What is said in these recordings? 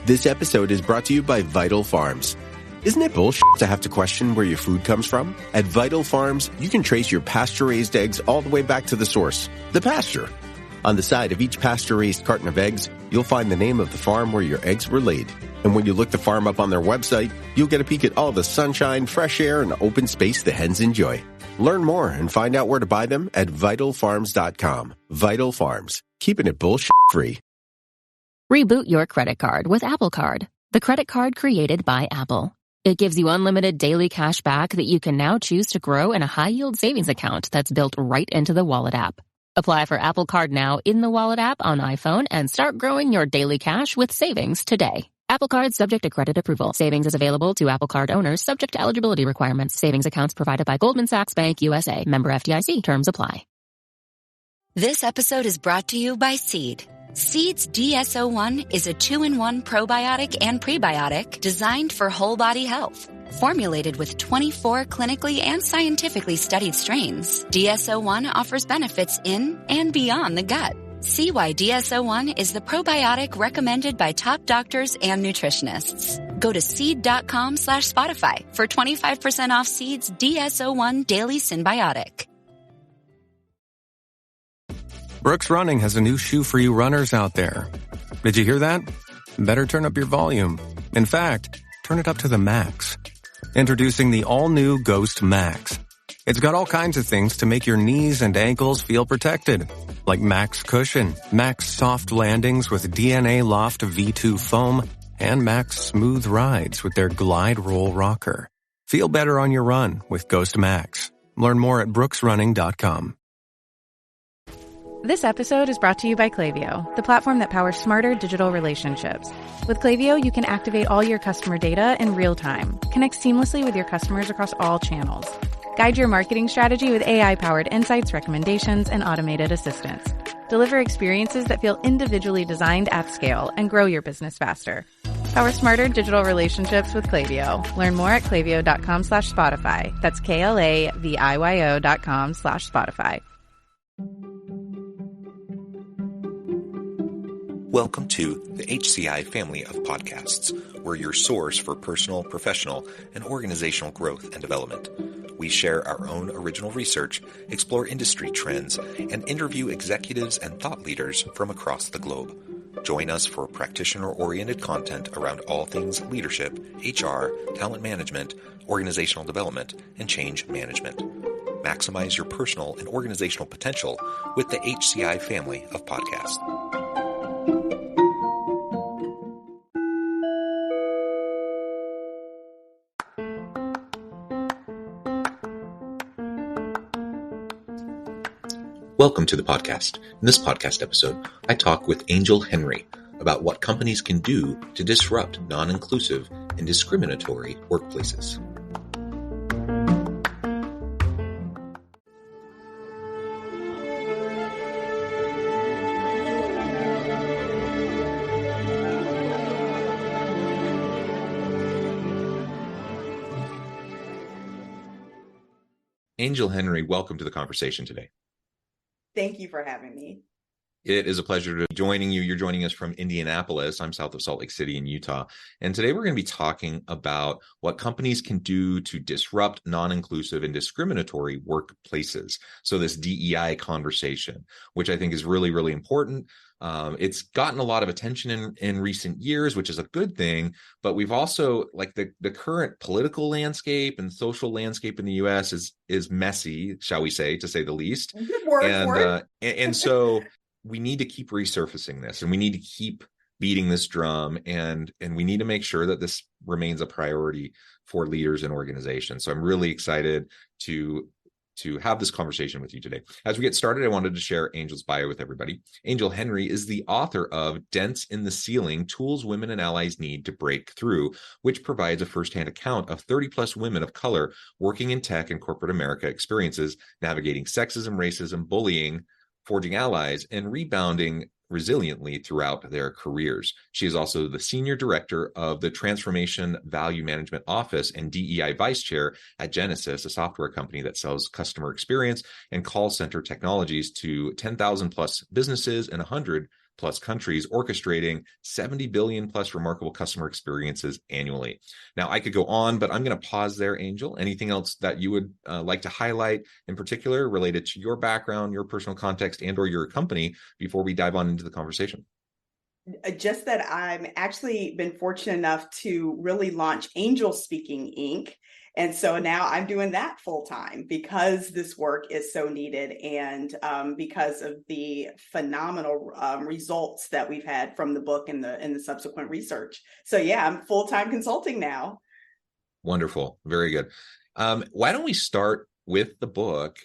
This episode is brought to you by Vital Farms. Isn't it bullshit to have to question where your food comes from? At Vital Farms, you can trace your pasture-raised eggs all the way back to the source, the pasture. On the side of each pasture-raised carton of eggs, you'll find the name of the farm where your eggs were laid. And when you look the farm up on their website, you'll get a peek at all the sunshine, fresh air, and open space the hens enjoy. Learn more and find out where to buy them at vitalfarms.com. Vital Farms, keeping it bullshit-free. Reboot your credit card with Apple Card, the credit card created by Apple. It gives you unlimited daily cash back that you can now choose to grow in a high-yield savings account that's built right into the Wallet app. Apply for Apple Card now in the Wallet app on iPhone and start growing your daily cash with savings today. Apple Card subject to credit approval. Savings is available to Apple Card owners subject to eligibility requirements. Savings accounts provided by Goldman Sachs Bank USA. Member FDIC. Terms apply. This episode is brought to you by Seed. Seed's DSO1 is a 2-in-1 probiotic and prebiotic designed for whole body health. Formulated with 24 clinically and scientifically studied strains, DSO1 offers benefits in and beyond the gut. See why DSO1 is the probiotic recommended by top doctors and nutritionists. Go to seed.com/Spotify for 25% off Seed's DSO1 Daily Symbiotic. Brooks Running has a new shoe for you runners out there. Did you hear that? Better turn up your volume. In fact, turn it up to the max. Introducing the all-new Ghost Max. It's got all kinds of things to make your knees and ankles feel protected. Like Max Cushion, Max Soft Landings with DNA Loft V2 foam, and Max Smooth Rides with their Glide Roll Rocker. Feel better on your run with Ghost Max. Learn more at brooksrunning.com. This episode is brought to you by Klaviyo, the platform that powers smarter digital relationships. With Klaviyo, you can activate all your customer data in real time, connect seamlessly with your customers across all channels, guide your marketing strategy with AI-powered insights, recommendations, and automated assistance, deliver experiences that feel individually designed at scale, and grow your business faster. Power smarter digital relationships with Klaviyo. Learn more at klaviyo.com/Spotify. That's KLAVIYO.com/Spotify. Welcome to the HCI family of podcasts. We're your source for personal, professional, and organizational growth and development. We share our own original research, explore industry trends, and interview executives and thought leaders from across the globe. Join us for practitioner-oriented content around all things leadership, HR, talent management, organizational development, and change management. Maximize your personal and organizational potential with the HCI family of podcasts. Welcome to the podcast. In this podcast episode, I talk with Angel Henry about what companies can do to disrupt non-inclusive and discriminatory workplaces. Angel Henry, welcome to the conversation today. Thank you for having me. It is a pleasure to be joining you. You're joining us from Indianapolis. I'm south of Salt Lake City in Utah. And today we're going to be talking about what companies can do to disrupt non-inclusive and discriminatory workplaces. So this DEI conversation, which I think is really, really important. It's gotten a lot of attention in recent years, which is a good thing. But we've also, like the current political landscape and social landscape in the U.S. is messy, shall we say, to say the least. And so we need to keep resurfacing this, and we need to keep beating this drum, and we need to make sure that this remains a priority for leaders and organizations. So I'm really excited to have this conversation with you today. As we get started, I wanted to share Angel's bio with everybody. Angel Henry is the author of Dents in the Ceiling: Tools Women and Allies Need to Break Through, which provides a firsthand account of 30-plus women of color working in tech and corporate America experiences, navigating sexism, racism, bullying, forging allies, and rebounding resiliently throughout their careers. She is also the Senior Director of the Transformation Value Management Office and DEI Vice Chair at Genesys, a software company that sells customer experience and call center technologies to 10,000 plus businesses and 100 plus countries, orchestrating 70 billion plus remarkable customer experiences annually. Now, I could go on, but I'm going to pause there, Angel. Anything else that you would like to highlight in particular related to your background, your personal context, and or your company before we dive on into the conversation? Just that I'm actually been fortunate enough to really launch Angel Speaking Inc. And so now I'm doing that full time because this work is so needed, and because of the phenomenal results that we've had from the book and the subsequent research. So yeah, I'm full-time consulting now. Wonderful. Very good. Why don't we start with the book?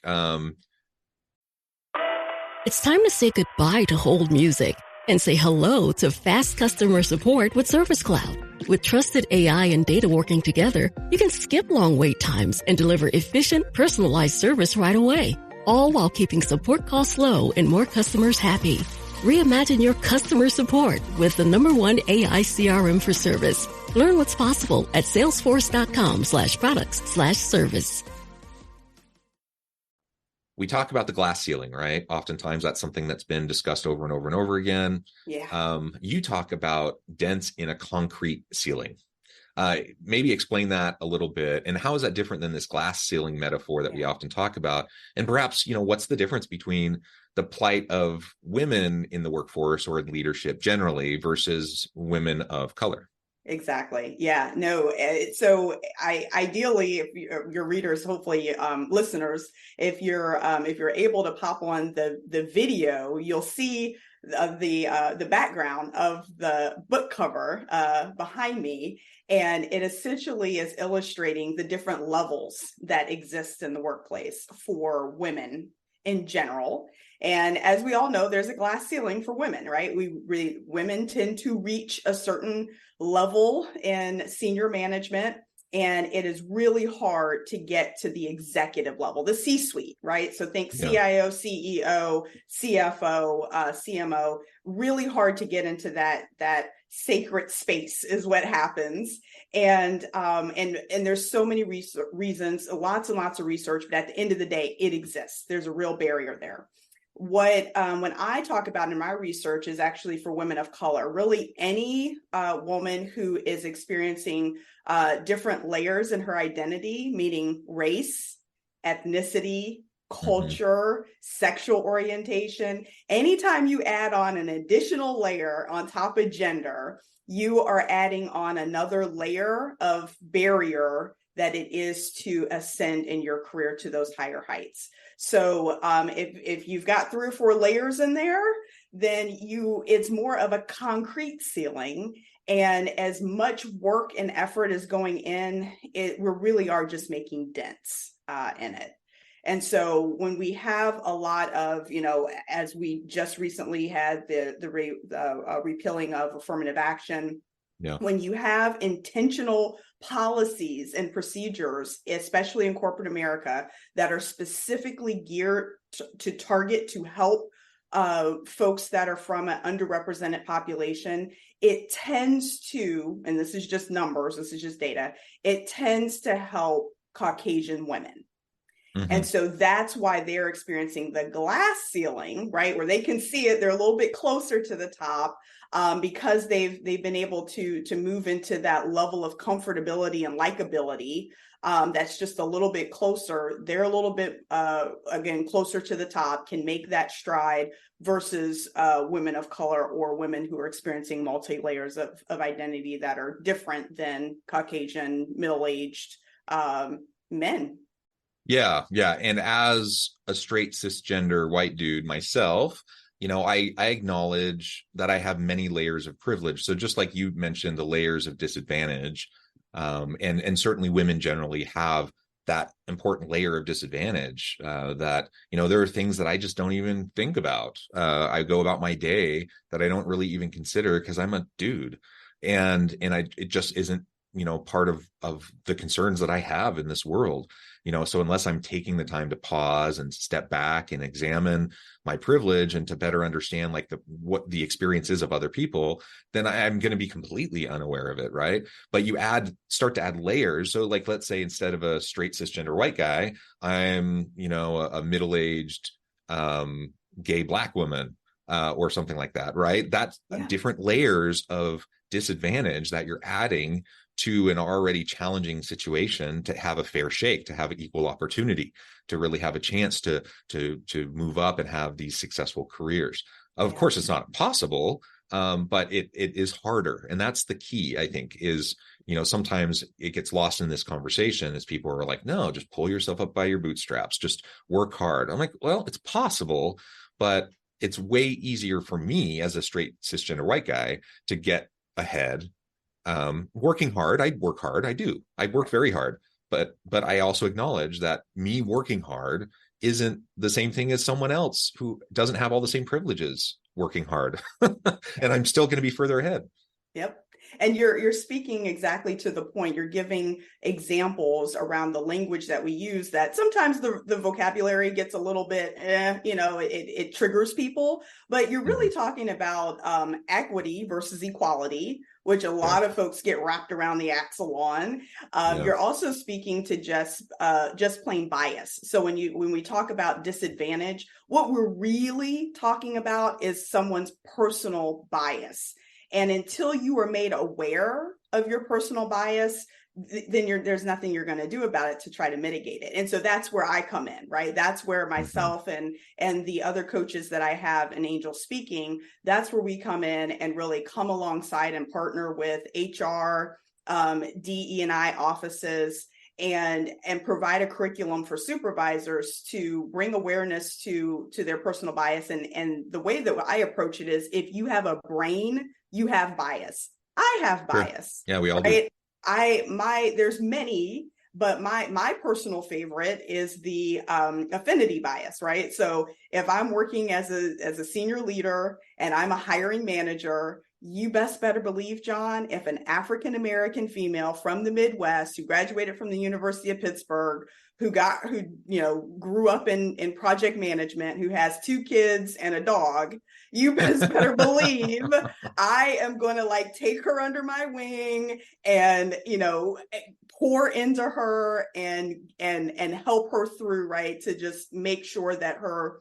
It's time to say goodbye to hold music and say hello to fast customer support with Service Cloud. With trusted AI and data working together, you can skip long wait times and deliver efficient, personalized service right away, all while keeping support costs low and more customers happy. Reimagine your customer support with the #1 AI CRM for service. Learn what's possible at salesforce.com/products/service. We talk about the glass ceiling, right? Oftentimes that's something that's been discussed over and over and over again. Yeah. You talk about dents in a concrete ceiling. Maybe explain that a little bit. And how is that different than this glass ceiling metaphor that we often talk about? And perhaps, what's the difference between the plight of women in the workforce or in leadership generally versus women of color? Exactly. Yeah. No. So ideally, if your readers, hopefully listeners, if you're able to pop on the video, you'll see the background of the book cover behind me, and it essentially is illustrating the different levels that exist in the workplace for women in general. And as we all know, there's a glass ceiling for women, right? Women tend to reach a certain level in senior management, and it is really hard to get to the executive level, the C-suite, right? So think CIO, CEO, CFO, CMO, really hard to get into that sacred space is what happens. And there's so many reasons, lots and lots of research, but at the end of the day, it exists. There's a real barrier there. What when I talk about in my research is actually for women of color, really any woman who is experiencing different layers in her identity, meaning race, ethnicity, culture, sexual orientation. Anytime you add on an additional layer on top of gender, you are adding on another layer of barrier that it is to ascend in your career to those higher heights. So if you've got 3 or 4 layers in there, then it's more of a concrete ceiling. And as much work and effort is going in, we really are just making dents in it. And so when we have a lot of, as we just recently had the repealing of affirmative action, when you have intentional policies and procedures, especially in corporate America, that are specifically geared to target to help folks that are from an underrepresented population, it tends to, and this is just numbers, this is just data, it tends to help Caucasian women. And so that's why they're experiencing the glass ceiling, right? Where they can see it, they're a little bit closer to the top because they've been able to move into that level of comfortability and likability. That's just a little bit closer. They're a little bit, again, closer to the top, can make that stride versus women of color or women who are experiencing multi-layers of identity that are different than Caucasian, middle-aged men. Yeah. And as a straight cisgender white dude myself, I acknowledge that I have many layers of privilege. So just like you mentioned, the layers of disadvantage, and certainly women generally have that important layer of disadvantage that, there are things that I just don't even think about. I go about my day that I don't really even consider because I'm a dude. And it just isn't, part of the concerns that I have in this world. So unless I'm taking the time to pause and step back and examine my privilege and to better understand what the experience is of other people, then I'm going to be completely unaware of it, right? But you start to add layers. So let's say instead of a straight cisgender white guy, I'm, a middle-aged gay Black woman. or something like that, right? That's different layers of disadvantage that you're adding to an already challenging situation to have a fair shake, to have equal opportunity, to really have a chance to move up and have these successful careers. Of course, it's not possible, but it is harder. And that's the key, I think, is, sometimes it gets lost in this conversation as people are like, no, just pull yourself up by your bootstraps, just work hard. I'm like, well, it's possible, but it's way easier for me as a straight cisgender white guy to get ahead. Working hard, I work hard. I do. I work very hard, but I also acknowledge that me working hard isn't the same thing as someone else who doesn't have all the same privileges working hard. And I'm still going to be further ahead. Yep. And you're speaking exactly to the point. You're giving examples around the language that we use that sometimes the vocabulary gets a little bit, it triggers people, but you're really talking about equity versus equality, which a lot of folks get wrapped around the axle on. You're also speaking to just plain bias. So when we talk about disadvantage, what we're really talking about is someone's personal bias. And until you are made aware of your personal bias, then there's nothing you're going to do about it to try to mitigate it. And so that's where I come in, right? That's where myself and the other coaches that I have in Angel Speaking, that's where we come in and really come alongside and partner with HR, DE&I offices, and provide a curriculum for supervisors to bring awareness to their personal bias. And the way that I approach it is, if you have a brain, you have bias. I have bias. Sure. Yeah, we all do. There's many, but my personal favorite is the affinity bias, right? So if I'm working as a senior leader and I'm a hiring manager, you best better believe, John, if an African-American female from the Midwest who graduated from the University of Pittsburgh, who grew up in project management, who has 2 kids and a dog, you best better believe I am going to take her under my wing and, pour into her and help her through, right, to just make sure that her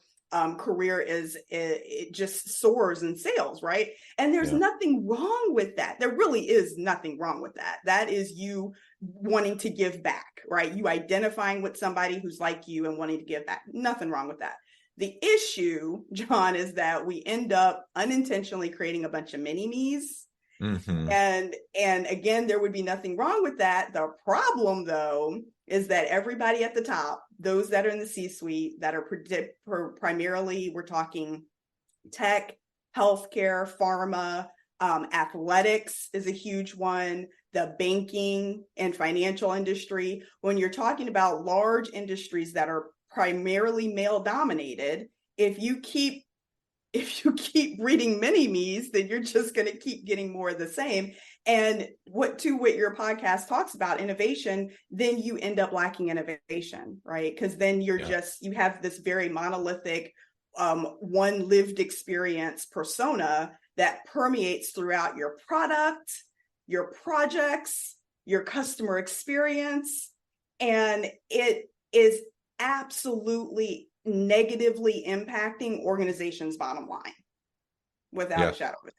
career it just soars and sails, right? And there's nothing wrong with that. There really is nothing wrong with that. That is you wanting to give back, right? You identifying with somebody who's like you and wanting to give back. Nothing wrong with that. The issue, John, is that we end up unintentionally creating a bunch of mini-me's. And again, there would be nothing wrong with that. The problem, though, is that everybody at the top, those that are in the C-suite that are primarily, we're talking tech, healthcare, pharma, athletics is a huge one, the banking and financial industry. When you're talking about large industries that are primarily male dominated, if you keep reading mini-me's, then you're just going to keep getting more of the same. And what your podcast talks about, innovation, then you end up lacking innovation, right? Because then you have this very monolithic, one lived experience persona that permeates throughout your product, your projects, your customer experience. And it is absolutely negatively impacting organizations' bottom line without a shadow of a doubt.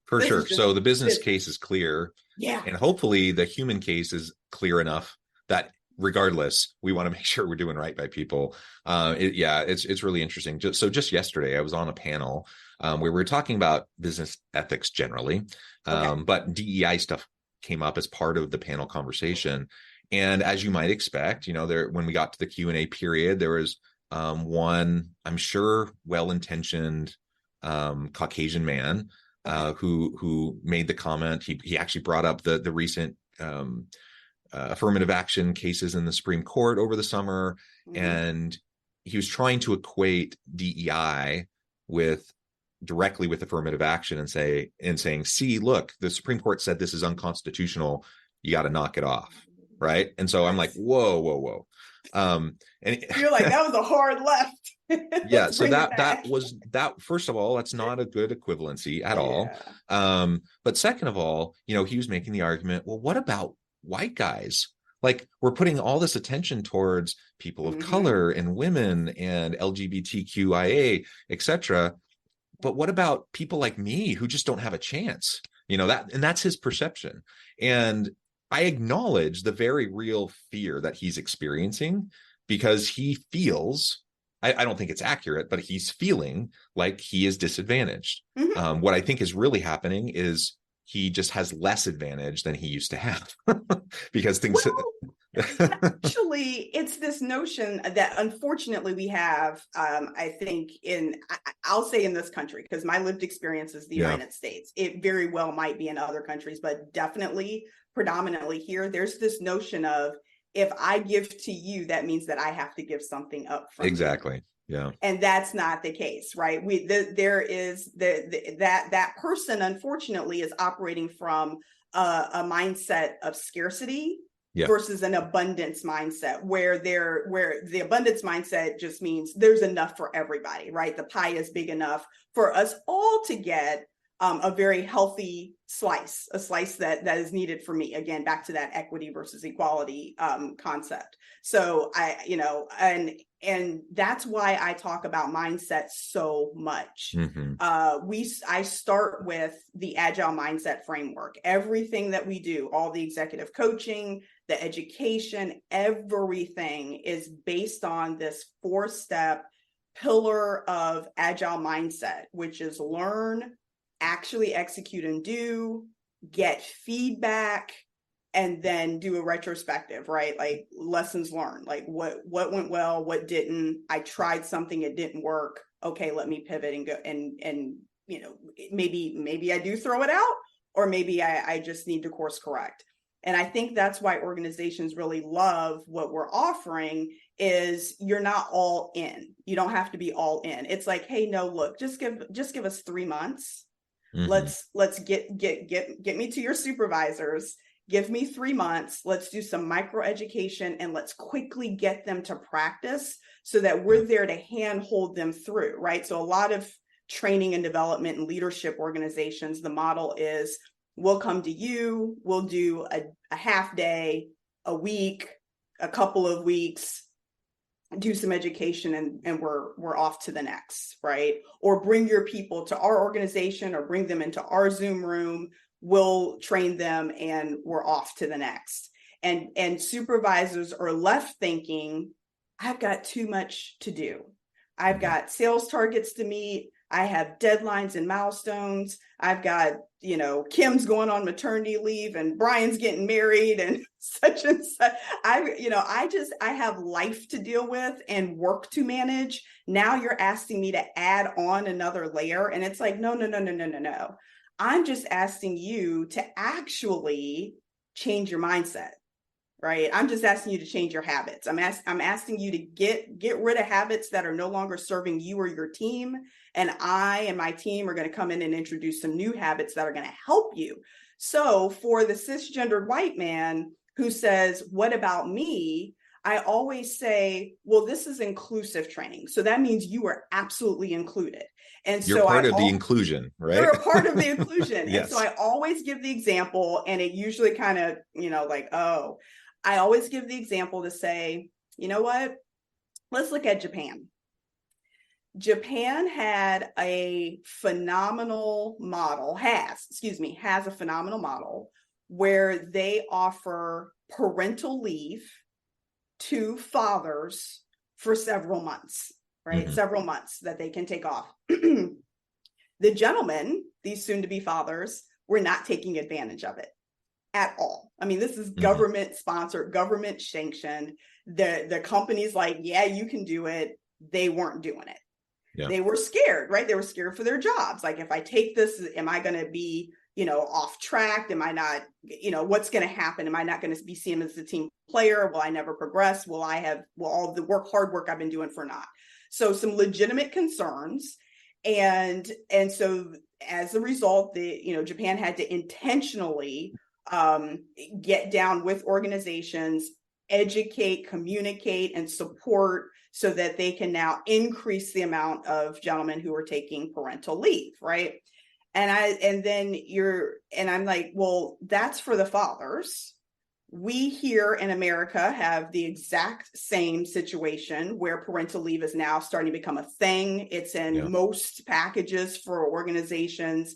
For sure. So the business case is clear. Yeah. And hopefully the human case is clear enough that regardless, we want to make sure we're doing right by people. It's really interesting. Just yesterday, I was on a panel where we were talking about business ethics generally, but DEI stuff came up as part of the panel conversation. And as you might expect, when we got to the Q&A period, there was one, I'm sure, well-intentioned Caucasian man who made the comment. He actually brought up the recent affirmative action cases in the Supreme Court over the summer, and he was trying to equate DEI directly with affirmative action and saying, see, look, the Supreme Court said this is unconstitutional. You got to knock it off. Right. And so I'm like, whoa. And you're like, that was a hard left. Yeah. So that was first of all, that's not a good equivalency at all. But second of all, he was making the argument, well, what about white guys? Like, we're putting all this attention towards people of color and women and LGBTQIA, etc. but what about people like me who just don't have a chance? That's his perception. And I acknowledge the very real fear that he's experiencing, because he feels, I don't think it's accurate, but he's feeling like he is disadvantaged. What I think is really happening is he just has less advantage than he used to have because things. Actually, it's this notion that unfortunately we have, I think I'll say in this country, because my lived experience is the United States. It very well might be in other countries, but definitely predominantly here, there's this notion of, if I give to you, that means that I have to give something up from exactly. you. Yeah. And that's not the case, right? There is that person, unfortunately, is operating from a mindset of scarcity versus an abundance mindset, where the abundance mindset just means there's enough for everybody, right? The pie is big enough for us all to get a very healthy slice, a slice that is needed for me. Again, back to that equity versus equality concept. So and that's why I talk about mindset so much. I start with the agile mindset framework. Everything that we do, all the executive coaching, the education, everything is based on this 4-step pillar of agile mindset, which is learn, actually execute and do, get feedback, and then do a retrospective, right? Like lessons learned, like what went well, what didn't. I tried something, it didn't work. Okay, let me pivot and go and maybe I do throw it out, or maybe I just need to course correct. And I think that's why organizations really love what we're offering, is you're not all in. You don't have to be all in. It's like, hey, no, look, just give us 3 months. Let's get me to your supervisors. Give me 3 months. Let's do some micro education, and let's quickly get them to practice so that we're there to hand hold them through, right? So a lot of training and development and leadership organizations, the model is, we'll come to you, we'll do a half day, a week, a couple of weeks, do some education, and we're off to the next, right? Or bring your people to our organization, or bring them into our Zoom room, we'll train them, and we're off to the next. And supervisors are left thinking, I've got too much to do. I've got sales targets to meet. I have deadlines and milestones. I've got, Kim's going on maternity leave, and Brian's getting married, and such and such. I have life to deal with and work to manage. Now you're asking me to add on another layer. And it's like, no. I'm just asking you to actually change your mindset, right? I'm just asking you to change your habits. I'm asking you to get rid of habits that are no longer serving you or your team. And I and my team are going to come in and introduce some new habits that are going to help you. So for the cisgendered white man who says, what about me? I always say, well, this is inclusive training. So that means you are absolutely included. And you're part of the inclusion, right? You're a part of the inclusion. Yes. And so I always give the example, and it usually kind of, I always give the example to say, you know what? Let's look at Japan. Japan had a phenomenal model, has a phenomenal model where they offer parental leave to fathers for several months, right? Several months that they can take off. The gentlemen, these soon-to-be fathers, were not taking advantage of it at all. I mean, this is government sponsored, government sanctioned. The company's like, yeah, you can do it. They weren't doing it. Yeah. They were scared, right? They were scared for their jobs. Like, if I take this, am I going to be, off track? Am I not, what's going to happen? Am I not going to be seen as a team player? Will I never progress? Will all the hard work I've been doing for naught? So some legitimate concerns. And so as a result, Japan had to intentionally get down with organizations, educate, communicate, and support, so that they can now increase the amount of gentlemen who are taking parental leave, right? And I'm like, well, that's for the fathers. We here in America have the exact same situation where parental leave is now starting to become a thing. It's in most packages for organizations,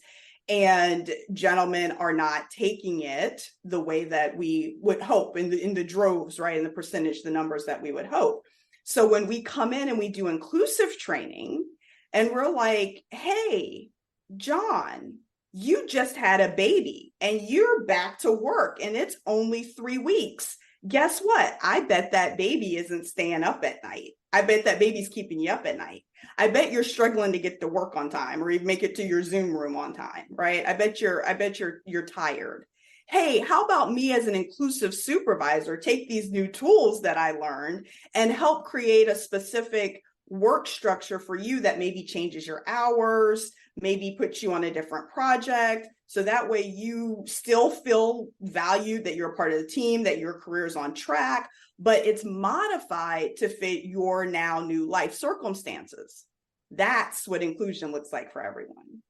and gentlemen are not taking it the way that we would hope in the droves, right? In the percentage, the numbers that we would hope. So when we come in and we do inclusive training and we're like, hey, John, you just had a baby and you're back to work and it's only 3 weeks. Guess what? I bet that baby isn't staying up at night. I bet that baby's keeping you up at night. I bet you're struggling to get to work on time or even make it to your Zoom room on time, right? I bet you're tired. Hey, how about me as an inclusive supervisor take these new tools that I learned and help create a specific work structure for you that maybe changes your hours, maybe puts you on a different project. So that way you still feel valued, that you're a part of the team, that your career is on track, but it's modified to fit your now new life circumstances. That's what inclusion looks like for everyone.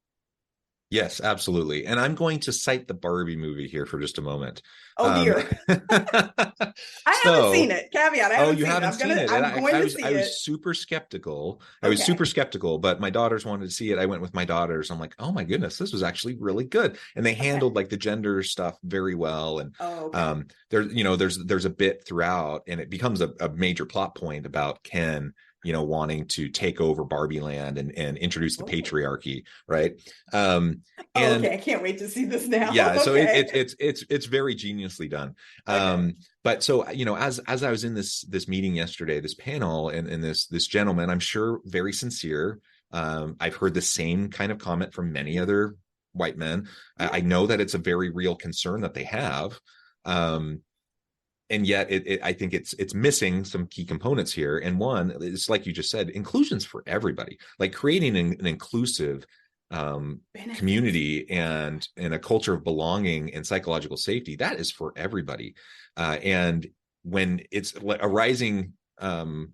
Yes, absolutely. And I'm going to cite the Barbie movie here for just a moment. Oh, dear. I haven't seen it. Caveat. I haven't seen it. I'm going to see it. I was super skeptical. I was super skeptical, but my daughters wanted to see it. I went with my daughters. I'm like, oh my goodness, this was actually really good. And they handled like the gender stuff very well. And there's a bit throughout, and it becomes a major plot point about Ken, wanting to take over Barbie land and introduce the patriarchy, right? Okay, I can't wait to see this now. Yeah, so it's very geniusly done. But so as I was in this meeting yesterday, this panel, and this gentleman, I'm sure very sincere. I've heard the same kind of comment from many other white men. I know that it's a very real concern that they have. And yet I think it's missing some key components here. And one, it's like you just said, inclusion's for everybody. Like creating an inclusive community and a culture of belonging and psychological safety, that is for everybody. And when it's a rising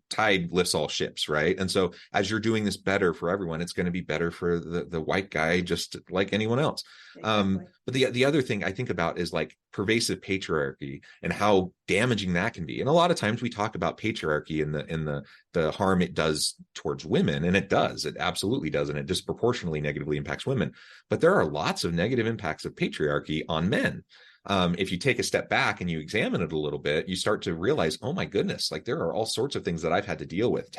tide lifts all ships, right? And so as you're doing this better for everyone, it's going to be better for the white guy, just like anyone else. Exactly. But the other thing I think about is like pervasive patriarchy and how damaging that can be. And a lot of times we talk about patriarchy and the harm it does towards women, and it absolutely does, and it disproportionately negatively impacts women. But there are lots of negative impacts of patriarchy on men. If you take a step back and you examine it a little bit, you start to realize, oh my goodness, like there are all sorts of things that I've had to deal with,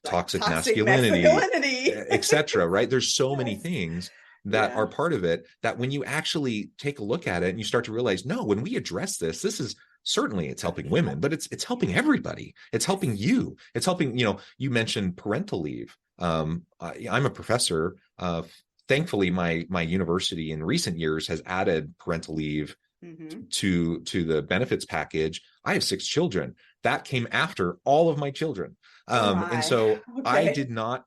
toxic masculinity, etc. Right? There's so many things that are part of it that when you actually take a look at it and you start to realize, no, when we address this is certainly it's helping women, but it's helping everybody. It's helping you. It's helping, you mentioned parental leave. I'm a professor. Thankfully, my university in recent years has added parental leave to the benefits package. I have 6 children. That came after all of my children. And so I did not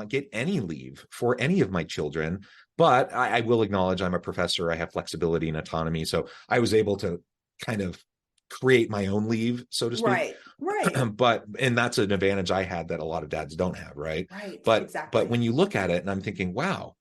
get any leave for any of my children, but I will acknowledge I'm a professor. I have flexibility and autonomy. So I was able to kind of create my own leave, so to speak. Right. And that's an advantage I had that a lot of dads don't have. Right. But when you look at it, and I'm thinking, wow,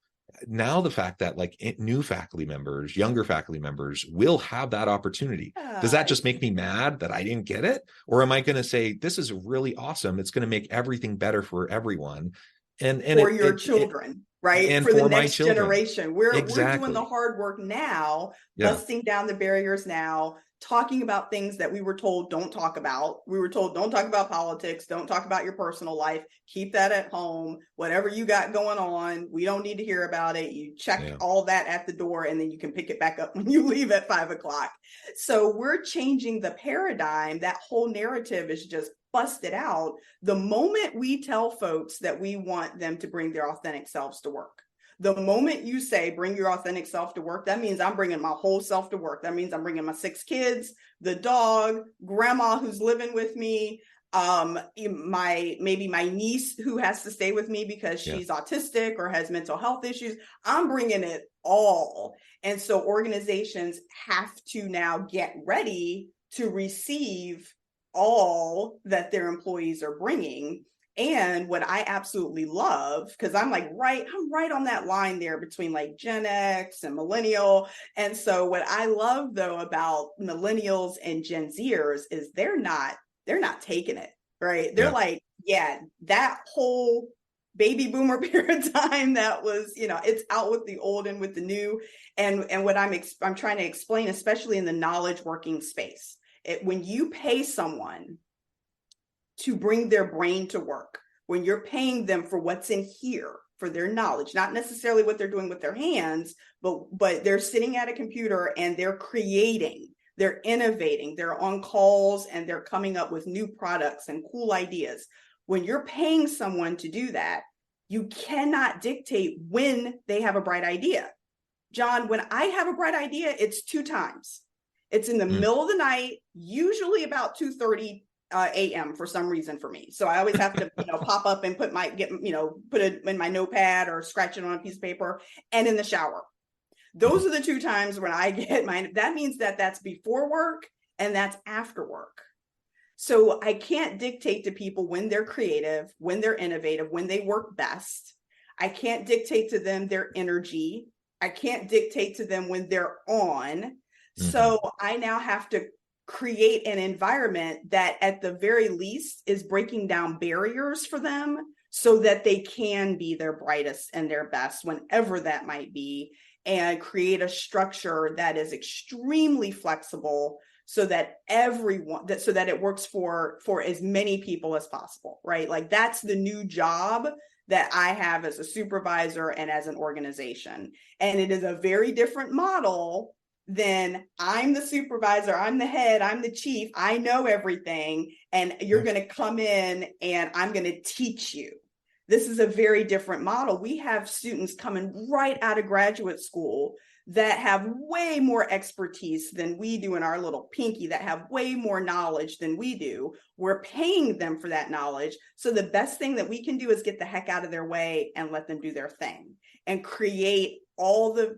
now the fact that like new faculty members, younger faculty members will have that opportunity. Does that just make me mad that I didn't get it? Or am I going to say, this is really awesome. It's going to make everything better for everyone. And for your children, right? And for the next generation. We're doing the hard work now, busting down the barriers now, talking about things that we were told don't talk about. We were told don't talk about politics, don't talk about your personal life, keep that at home. Whatever you got going on, we don't need to hear about it. You check all that at the door, and then you can pick it back up when you leave at 5 o'clock. So we're changing the paradigm. That whole narrative is just busted out the moment we tell folks that we want them to bring their authentic selves to work. The moment you say, bring your authentic self to work, that means I'm bringing my whole self to work. That means I'm bringing my 6 kids, the dog, grandma who's living with me, maybe my niece who has to stay with me because she's autistic or has mental health issues. I'm bringing it all. And so organizations have to now get ready to receive all that their employees are bringing. And what I absolutely love, because I'm right on that line there between like Gen X and millennial. And so what I love though about millennials and Gen Zers is they're not taking it, right? They're like, yeah, that whole baby boomer paradigm that was, it's out with the old and with the new. And what I'm trying to explain, especially in the knowledge working space, when you pay someone to bring their brain to work, when you're paying them for what's in here, for their knowledge, not necessarily what they're doing with their hands, but they're sitting at a computer and they're creating, they're innovating, they're on calls and they're coming up with new products and cool ideas. When you're paying someone to do that, you cannot dictate when they have a bright idea. John, when I have a bright idea, it's 2 times. It's in the middle of the night, usually about 2:30 a.m. for some reason for me. So I always have to, pop up and put it in my notepad or scratch it on a piece of paper, and in the shower. Those are the 2 times when I get that means that's before work and that's after work. So I can't dictate to people when they're creative, when they're innovative, when they work best. I can't dictate to them their energy. I can't dictate to them when they're on. So I now have to create an environment that at the very least is breaking down barriers for them so that they can be their brightest and their best whenever that might be, and create a structure that is extremely flexible so that it works for as many people as possible, right? Like that's the new job that I have as a supervisor and as an organization. And it is a very different model then I'm the supervisor, I'm the head, I'm the chief, I know everything, and you're going to come in and I'm going to teach you. This is a very different model. We have students coming right out of graduate school that have way more expertise than we do in our little pinky, that have way more knowledge than we do. We're paying them for that knowledge. So the best thing that we can do is get the heck out of their way and let them do their thing and create all the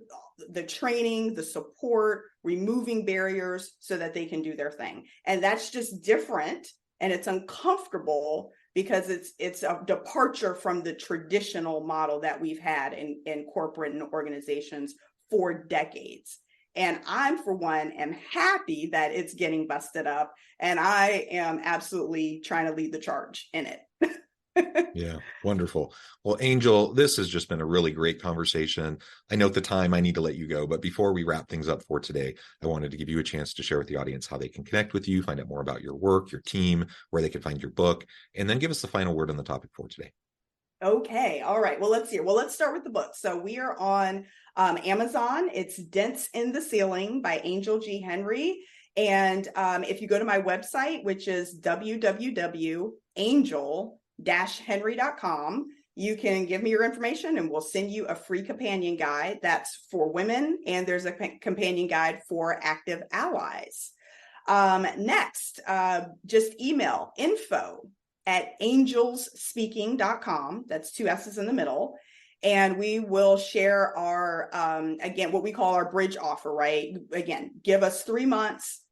training, the support, removing barriers so that they can do their thing. And that's just different, and it's uncomfortable because it's a departure from the traditional model that we've had in corporate and organizations for decades. And I'm, for one, am happy that it's getting busted up, and I am absolutely trying to lead the charge in it. Yeah, wonderful. Well, Angel, this has just been a really great conversation. I know at the time I need to let you go, but before we wrap things up for today, I wanted to give you a chance to share with the audience how they can connect with you, find out more about your work, your team, where they can find your book, and then give us the final word on the topic for today. Okay. All right. Well, let's hear. Well, let's start with the book. So we are on Amazon. It's Dents in the Ceiling by Angel G. Henry. And if you go to my website, which is www.angel-henry.com, you can give me your information and we'll send you a free companion guide that's for women. And there's a companion guide for active allies. Next, just email info@angelsspeaking.com. That's 2 S's in the middle. And we will share our, again, what we call our bridge offer, right? Again, give us 3 months,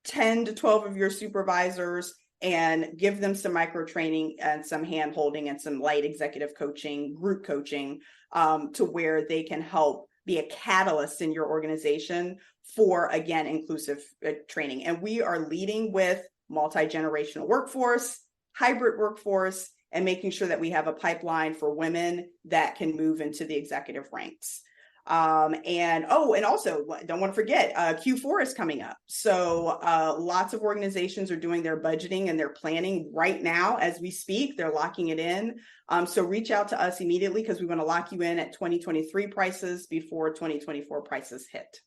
10 to 12 of your supervisors, and give them some micro training and some hand holding and some light executive coaching, group coaching, to where they can help be a catalyst in your organization for, again, inclusive training. And we are leading with multi-generational workforce, hybrid workforce, and making sure that we have a pipeline for women that can move into the executive ranks. And also don't want to forget, Q4 is coming up. So lots of organizations are doing their budgeting and their planning right now as we speak. They're locking it in. So reach out to us immediately because we want to lock you in at 2023 prices before 2024 prices hit.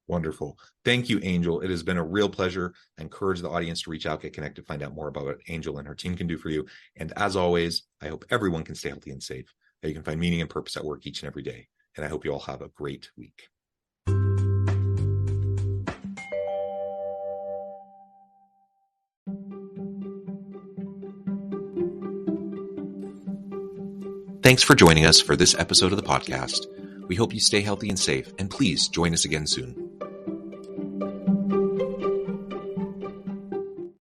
Wonderful. Thank you, Angel. It has been a real pleasure. I encourage the audience to reach out, get connected, find out more about what Angel and her team can do for you. And as always, I hope everyone can stay healthy and safe, that you can find meaning and purpose at work each and every day. And I hope you all have a great week. Thanks for joining us for this episode of the podcast. We hope you stay healthy and safe, and please join us again soon.